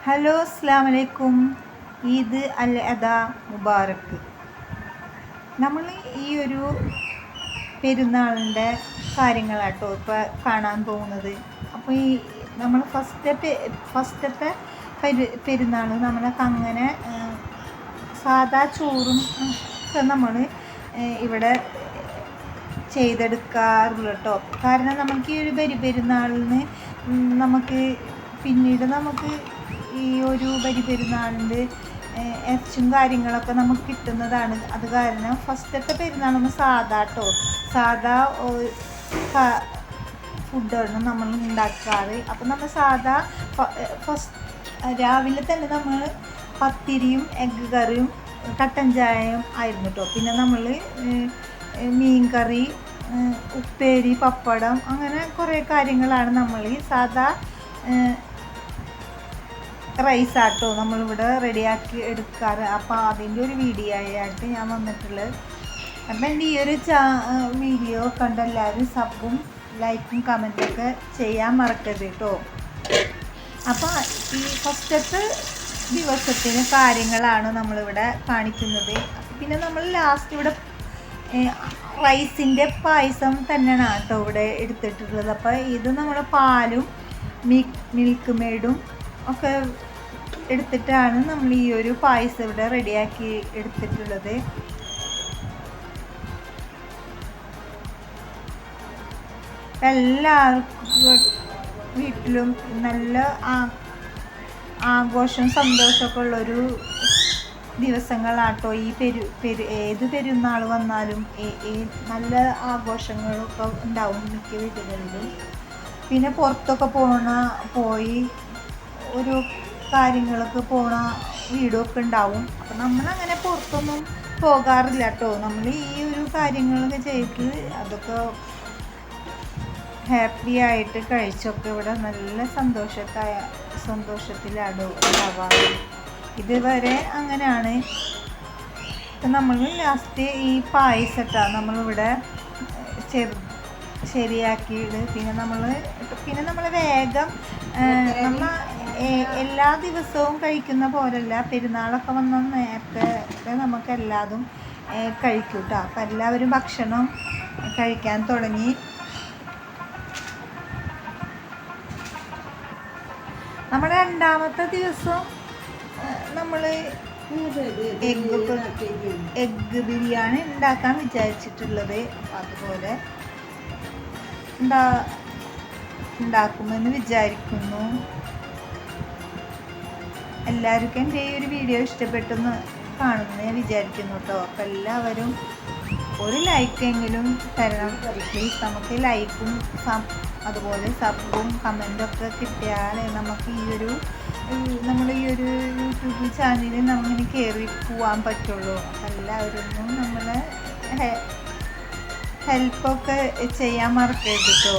Hello, അസ്സലാമു അലൈക്കും. ഈദ് അൽ അദാ മുബാറക്ക്. നമ്മൾ ഈ ഒരു പെരുന്നാളിൻ്റെ കാര്യങ്ങളാട്ടോ ഇപ്പോൾ കാണാൻ പോകുന്നത്. അപ്പോൾ ഈ നമ്മൾ ഫസ്റ്റത്തെ പെരുന്നാൾ നമ്മളൊക്കെ അങ്ങനെ സാദാ ചോറും ഒക്കെ നമ്മൾ ഇവിടെ ചെയ്തെടുക്കാറുള്ളൂ കേട്ടോ. കാരണം നമുക്ക് ഈ ഒരു പെരുന്നാളിന് നമുക്ക് പിന്നീട് നമുക്ക് ഈ ഒരു പെരുന്നാളിൻ്റെ ഇറച്ചും കാര്യങ്ങളൊക്കെ നമുക്ക് കിട്ടുന്നതാണ്. അത് കാരണം ഫസ്റ്റത്തെ പെരുന്നാളൊന്ന് സാദാ ഫുഡാണ് നമ്മൾ ഉണ്ടാക്കാറ്. അപ്പം നമ്മൾ സാദാ രാവിലെ തന്നെ നമ്മൾ പത്തിരിയും എഗ്ഗ് കറിയും കട്ടൻ ചായയും ആയിരുന്നു കേട്ടോ. പിന്നെ നമ്മൾ മീൻ കറി, ഉപ്പേരി, പപ്പടം, അങ്ങനെ കുറേ കാര്യങ്ങളാണ് നമ്മൾ ഈ സാദാ റൈസാട്ടോ നമ്മളിവിടെ റെഡിയാക്കി എടുക്കാറ്. അപ്പോൾ അതിൻ്റെ ഒരു വീഡിയോ ആയിട്ട് ഞാൻ വന്നിട്ടുള്ളത്. അപ്പം എൻ്റെ ഈ ഒരു വീഡിയോ കണ്ട എല്ലാവരും സബും ലൈക്കും കമൻറ്റൊക്കെ ചെയ്യാൻ മറക്കരുത് കേട്ടോ. അപ്പോൾ ഈ ഫസ്റ്റത്തെ ദിവസത്തിന് കാര്യങ്ങളാണ് നമ്മളിവിടെ കാണിക്കുന്നത്. പിന്നെ നമ്മൾ ലാസ്റ്റ് ഇവിടെ റൈസിൻ്റെ പായസം തന്നെയാണ് കേട്ടോ ഇവിടെ എടുത്തിട്ടുള്ളത്. അപ്പോൾ ഇത് നമ്മുടെ പാലും മിൽക്ക് മെയ്ഡും ഒക്കെ എടുത്തിട്ടാണ് നമ്മൾ ഈ ഒരു പായസം ഇവിടെ റെഡിയാക്കി എടുത്തിട്ടുള്ളത്. എല്ലാവർക്കും വീട്ടിലും നല്ല ആഘോഷം സന്തോഷമൊക്കെ ഉള്ളൊരു ദിവസങ്ങളാട്ടോ ഈ ഏത് പെരുന്നാൾ വന്നാലും നല്ല ആഘോഷങ്ങളൊക്കെ ഉണ്ടാവും മിക്ക വീടുകളിലും. പിന്നെ പുറത്തൊക്കെ പോയി ഒരു കാര്യങ്ങളൊക്കെ വീടൊക്കെ ഉണ്ടാവും. അപ്പം നമ്മളങ്ങനെ പുറത്തൊന്നും പോകാറില്ല കേട്ടോ. നമ്മൾ ഈ ഒരു കാര്യങ്ങളൊക്കെ ചെയ്തിട്ട് അതൊക്കെ ഹാപ്പി ആയിട്ട് കഴിച്ചൊക്കെ ഇവിടെ നല്ല സന്തോഷത്തിലാണ് ഉണ്ടാവാറ്. ഇതുവരെ അങ്ങനെയാണ്. ഇപ്പം നമ്മൾ ലാസ്റ്റ് ഈ പായസട്ടാ നമ്മളിവിടെ ശരിയാക്കിയിട്ട് പിന്നെ നമ്മൾ വേഗം നമ്മൾ എല്ലാ ദിവസവും കഴിക്കുന്ന പോലല്ല, പെരുന്നാളൊക്കെ വന്ന നേരത്തെ നമുക്ക് എല്ലാതും കഴിക്കും കേട്ടോ. അപ്പം എല്ലാവരും ഭക്ഷണം കഴിക്കാൻ തുടങ്ങി. നമ്മുടെ രണ്ടാമത്തെ ദിവസം നമ്മൾ എഗ്ഗ് ബിരിയാണി ഉണ്ടാക്കാൻ വിചാരിച്ചിട്ടുള്ളത്. അതുപോലെ ഉണ്ടാക്കുമെന്ന് വിചാരിക്കുന്നു. എല്ലാവർക്കും എൻ്റെ ഈ ഒരു വീഡിയോ ഇഷ്ടപ്പെട്ടെന്ന് കാണുമെന്ന് വിചാരിക്കുന്നു കേട്ടോ. അപ്പോൾ എല്ലാവരും ഒരു ലൈക്കെങ്കിലും തരണം പ്ലീസ്. നമുക്ക് ലൈക്കും അതുപോലെ സബും കമൻറ്റൊക്കെ കിട്ടിയാൽ നമുക്ക് നമ്മൾ ഈ ഒരു യൂട്യൂബ് ചാനലിൽ നമ്മളിങ്ങനെ കയറി പോകാൻ പറ്റുള്ളൂ. അപ്പോൾ എല്ലാവരും നമ്മളെ ഹെൽപ്പൊക്കെ ചെയ്യാൻ മറക്കരുത് കേട്ടോ.